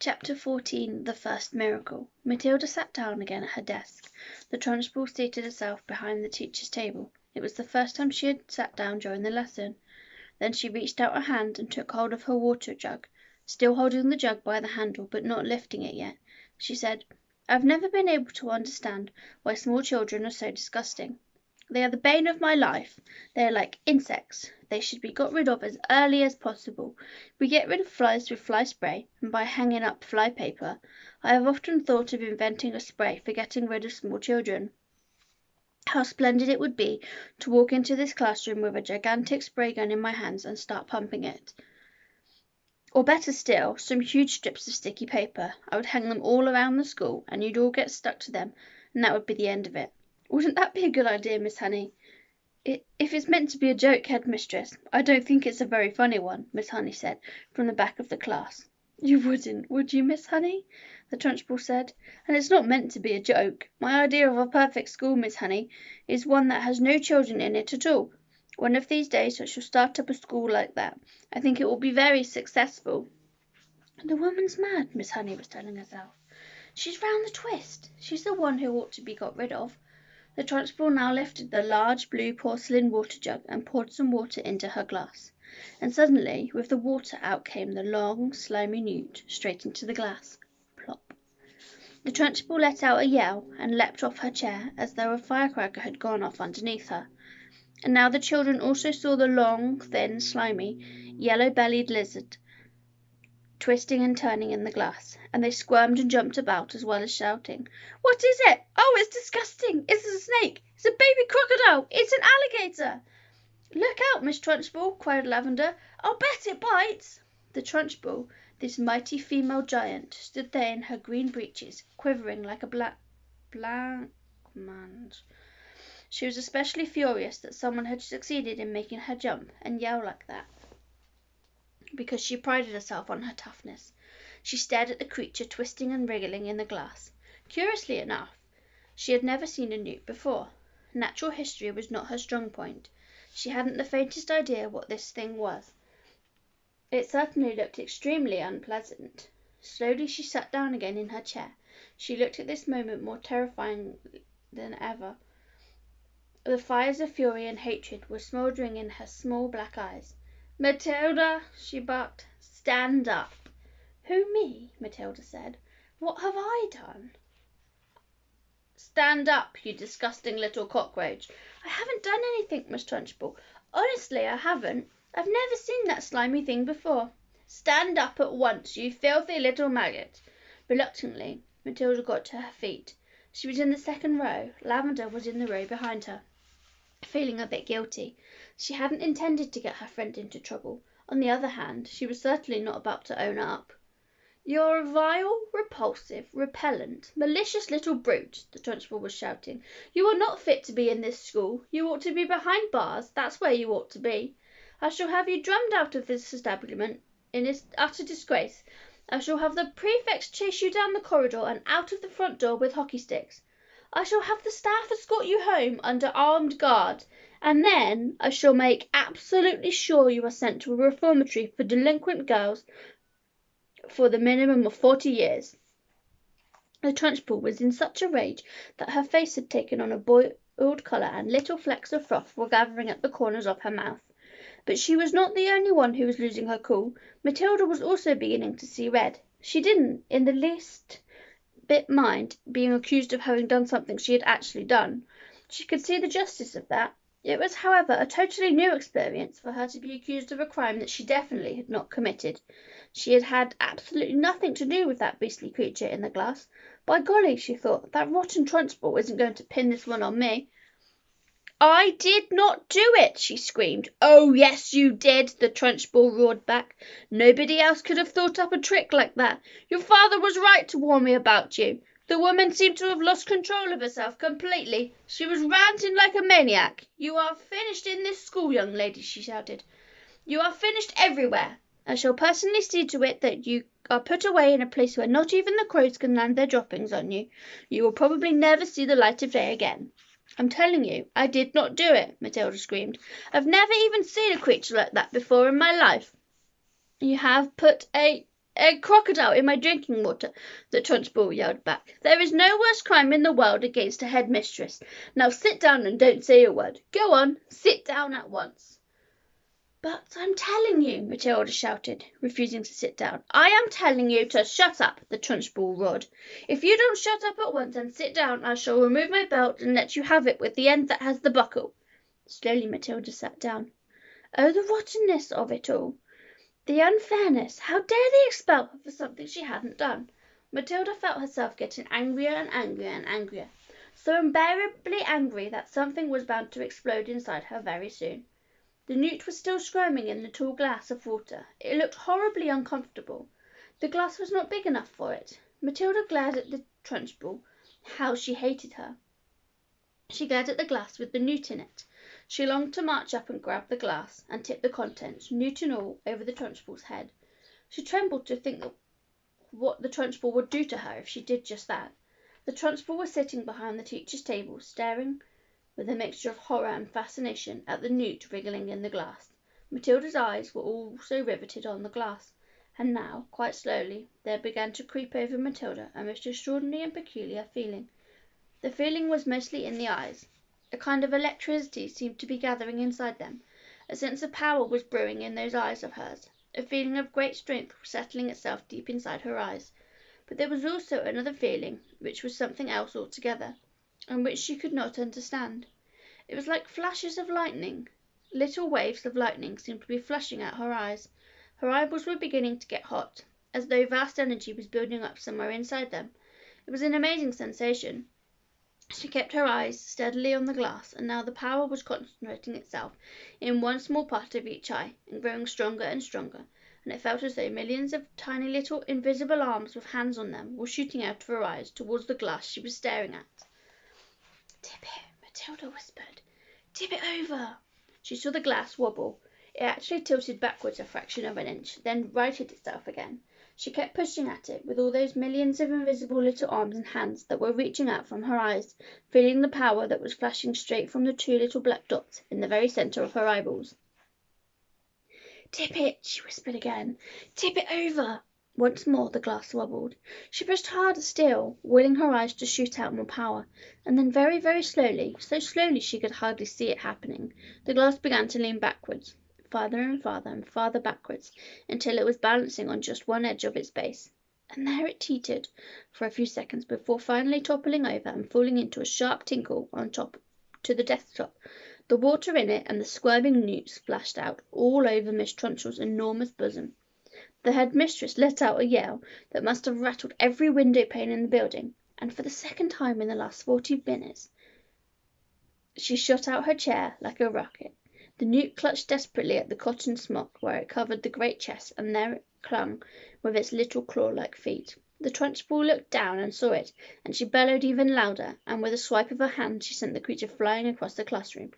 Chapter 14 The First Miracle. Matilda sat down again at her desk. The Trunchbull seated herself behind the teacher's table. It was the first time she had sat down during the lesson. Then she reached out a hand and took hold of her water jug, still holding the jug by the handle but not lifting it yet. She said, "I've never been able to understand why small children are so disgusting. They are the bane of my life. They are like insects. They should be got rid of as early as possible. We get rid of flies with fly spray, and by hanging up fly paper. I have often thought of inventing a spray for getting rid of small children. How splendid it would be to walk into this classroom with a gigantic spray gun in my hands and start pumping it. Or better still, some huge strips of sticky paper. I would hang them all around the school, and you'd all get stuck to them, and that would be the end of it. Wouldn't that be a good idea, Miss Honey?" "If it's meant to be a joke, Headmistress, I don't think it's a very funny one," Miss Honey said, from the back of the class. "You wouldn't, would you, Miss Honey?" the Trunchbull said. "And it's not meant to be a joke. My idea of a perfect school, Miss Honey, is one that has no children in it at all. One of these days I shall start up a school like that. I think it will be very successful." "The woman's mad," Miss Honey was telling herself. "She's round the twist. She's the one who ought to be got rid of." The Trunchbull now lifted the large blue porcelain water jug and poured some water into her glass. And suddenly, with the water, out came the long, slimy newt, straight into the glass. Plop. The Trunchbull let out a yell and leapt off her chair as though a firecracker had gone off underneath her. And now the children also saw the long, thin, slimy, yellow-bellied lizard twisting and turning in the glass, and they squirmed and jumped about as well as shouting, "What is it? Oh, it's disgusting! It's a snake! It's a baby crocodile! It's an alligator!" "Look out, Miss Trunchbull!" cried Lavender. "I'll bet it bites!" The Trunchbull, this mighty female giant, stood there in her green breeches, quivering like a blancmange. She was especially furious that someone had succeeded in making her jump and yell like that, because she prided herself on her toughness. She stared at the creature twisting and wriggling in the glass. Curiously enough, she had never seen a newt before. Natural history was not her strong point. She hadn't the faintest idea what this thing was. It certainly looked extremely unpleasant. Slowly she sat down again in her chair. She looked at this moment more terrifying than ever. The fires of fury and hatred were smouldering in her small black eyes. "Matilda!" she barked. "Stand up!" "Who, me?" Matilda said. "What have I done?" "Stand up, you disgusting little cockroach!" "I haven't done anything, Miss Trunchbull. Honestly, I haven't. I've never seen that slimy thing before." "Stand up at once, you filthy little maggot!" Reluctantly, Matilda got to her feet. She was in the second row. Lavender was in the row behind her, feeling a bit guilty. She hadn't intended to get her friend into trouble. On the other hand, she was certainly not about to own up. "You're a vile, repulsive, repellent, malicious little brute," the Trunchbull was shouting. "You are not fit to be in this school. You ought to be behind bars. That's where you ought to be. I shall have you drummed out of this establishment in utter disgrace. I shall have the prefects chase you down the corridor and out of the front door with hockey sticks. I shall have the staff escort you home under armed guard, and then I shall make absolutely sure you are sent to a reformatory for delinquent girls for the minimum of 40 years. The Trunchbull was in such a rage that her face had taken on a boiled colour and little flecks of froth were gathering at the corners of her mouth. But she was not the only one who was losing her cool. Matilda was also beginning to see red. She didn't in the least bit mind being accused of having done something she had actually done. She could see the justice of that. It was, however, a totally new experience for her to be accused of a crime that she definitely had not committed. She had had absolutely nothing to do with that beastly creature in the glass. By golly, she thought, that rotten Trunchbull isn't going to pin this one on me. "I did not do it!" she screamed. "Oh, yes, you did!" the Trunchbull roared back. "Nobody else could have thought up a trick like that. Your father was right to warn me about you. The woman seemed to have lost control of herself completely. She was ranting like a maniac. You are finished in this school, young lady," she shouted. "You are finished everywhere. I shall personally see to it that you are put away in a place where not even the crows can land their droppings on you. You will probably never see the light of day again." "I'm telling you, I did not do it," Matilda screamed. "I've never even seen a creature like that before in my life." "You have put a A crocodile in my drinking water, the Trunchbull yelled back. There is no worse crime in the world against a headmistress. Now sit down and don't say a word. Go on, sit down at once. But I'm telling you, Matilda shouted, refusing to sit down. I am telling you to shut up, the Trunchbull roared. If you don't shut up at once and sit down, I shall remove my belt and let you have it with the end that has the buckle. Slowly Matilda sat down. Oh, the rottenness of it all! The unfairness! How dare they expel her for something she hadn't done? Matilda felt herself getting angrier and angrier and angrier, so unbearably angry that something was bound to explode inside her very soon. The newt was still squirming in the tall glass of water. It looked horribly uncomfortable. The glass was not big enough for it. Matilda glared at the Trunchbull. How she hated her! She glared at the glass with the newt in it. She longed to march up and grab the glass and tip the contents, newt and all, over the Trunchbull's head. She trembled to think what the Trunchbull would do to her if she did just that. The Trunchbull was sitting behind the teacher's table, staring with a mixture of horror and fascination at the newt wriggling in the glass. Matilda's eyes were also riveted on the glass, and now, quite slowly, there began to creep over Matilda a most extraordinary and peculiar feeling. The feeling was mostly in the eyes. A kind of electricity seemed to be gathering inside them. A sense of power was brewing in those eyes of hers. A feeling of great strength was settling itself deep inside her eyes. But there was also another feeling, which was something else altogether, and which she could not understand. It was like flashes of lightning. Little waves of lightning seemed to be flashing at her eyes. Her eyeballs were beginning to get hot, as though vast energy was building up somewhere inside them. It was an amazing sensation. She kept her eyes steadily on the glass, and now the power was concentrating itself in one small part of each eye, and growing stronger and stronger, and it felt as though millions of tiny little invisible arms with hands on them were shooting out of her eyes towards the glass she was staring at. Tip it, Matilda whispered. Tip it over. She saw the glass wobble. It actually tilted backwards a fraction of an inch, then righted itself again. She kept pushing at it with all those millions of invisible little arms and hands that were reaching out from her eyes, feeling the power that was flashing straight from the two little black dots in the very centre of her eyeballs. Tip it, she whispered again. Tip it over. Once more the glass wobbled. She pushed harder still, willing her eyes to shoot out more power, and then very, very slowly, so slowly she could hardly see it happening, the glass began to lean backwards, farther and farther backwards, until it was balancing on just one edge of its base. And there it teetered for a few seconds before finally toppling over and falling into a sharp tinkle on top to the desktop. The water in it and the squirming newt splashed out all over Miss Trunchbull's enormous bosom. The headmistress let out a yell that must have rattled every window pane in the building, and for the second time in the last 40 minutes she shot out her chair like a rocket. The newt clutched desperately at the cotton smock where it covered the great chest, and there it clung with its little claw-like feet. The Trunchbull looked down and saw it, and she bellowed even louder, and with a swipe of her hand she sent the creature flying across the classroom.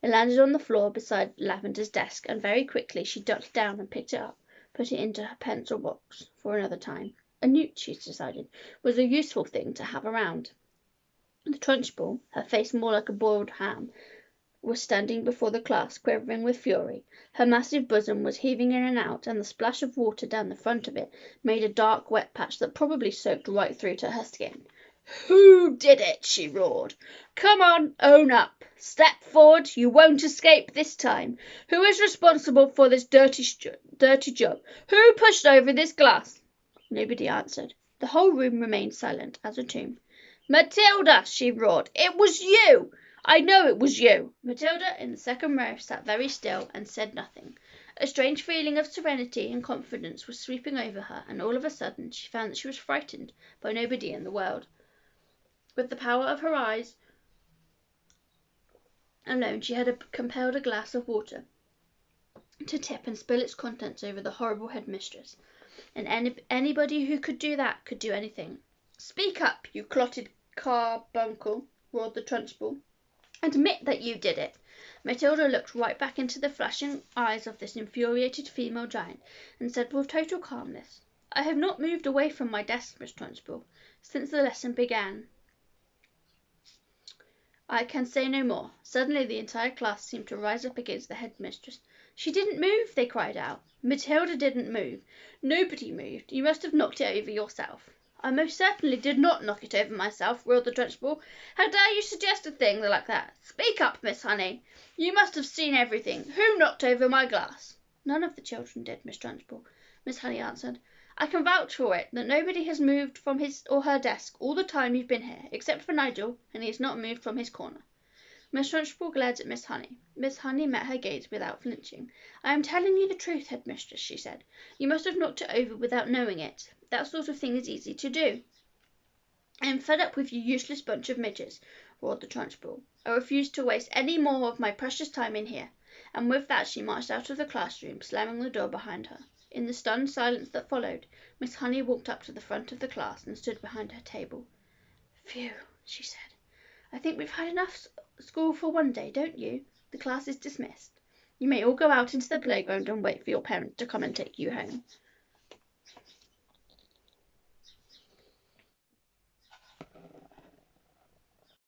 It landed on the floor beside Lavender's desk, and very quickly she ducked down and picked it up, put it into her pencil box for another time. A newt, she decided, was a useful thing to have around. The Trunchbull, her face more like a boiled ham, was standing before the class, quivering with fury. Her massive bosom was heaving in and out, and the splash of water down the front of it made a dark, wet patch that probably soaked right through to her skin. "Who did it?" she roared. "Come on, own up. Step forward. You won't escape this time. Who is responsible for this dirty job? Who pushed over this glass?" Nobody answered. The whole room remained silent as a tomb. "Matilda!" she roared. "It was you! I know it was you!" Matilda, in the second row, sat very still and said nothing. A strange feeling of serenity and confidence was sweeping over her, and all of a sudden she found that she was frightened by nobody in the world. With the power of her eyes alone, she had compelled a glass of water to tip and spill its contents over the horrible headmistress. And anybody who could do that could do anything. "Speak up, you clotted carbuncle!" roared the Trunchbull. "Admit that you did it." Matilda looked right back into the flashing eyes of this infuriated female giant, and said with total calmness, "I have not moved away from my desk, Miss Trunchbull, since the lesson began. I can say no more." Suddenly the entire class seemed to rise up against the headmistress. She didn't move, they cried out. Matilda didn't move. Nobody moved. You must have knocked it over yourself. I most certainly did not knock it over myself, roared the Trunchbull. How dare you suggest a thing like that? Speak up, Miss Honey. You must have seen everything. Who knocked over my glass? None of the children did, Miss Trunchbull, Miss Honey answered. I can vouch for it that nobody has moved from his or her desk all the time you've been here, except for Nigel, and he has not moved from his corner. Miss Trunchbull glared at Miss Honey. Miss Honey met her gaze without flinching. I am telling you the truth, headmistress, she said. You must have knocked it over without knowing it. That sort of thing is easy to do. I am fed up with you useless bunch of midgets, roared the Trunchbull. I refuse to waste any more of my precious time in here. And with that she marched out of the classroom, slamming the door behind her. In the stunned silence that followed, Miss Honey walked up to the front of the class and stood behind her table. Phew, she said. I think we've had enough school for one day, don't you? The class is dismissed. You may all go out into the playground and wait for your parents to come and take you home.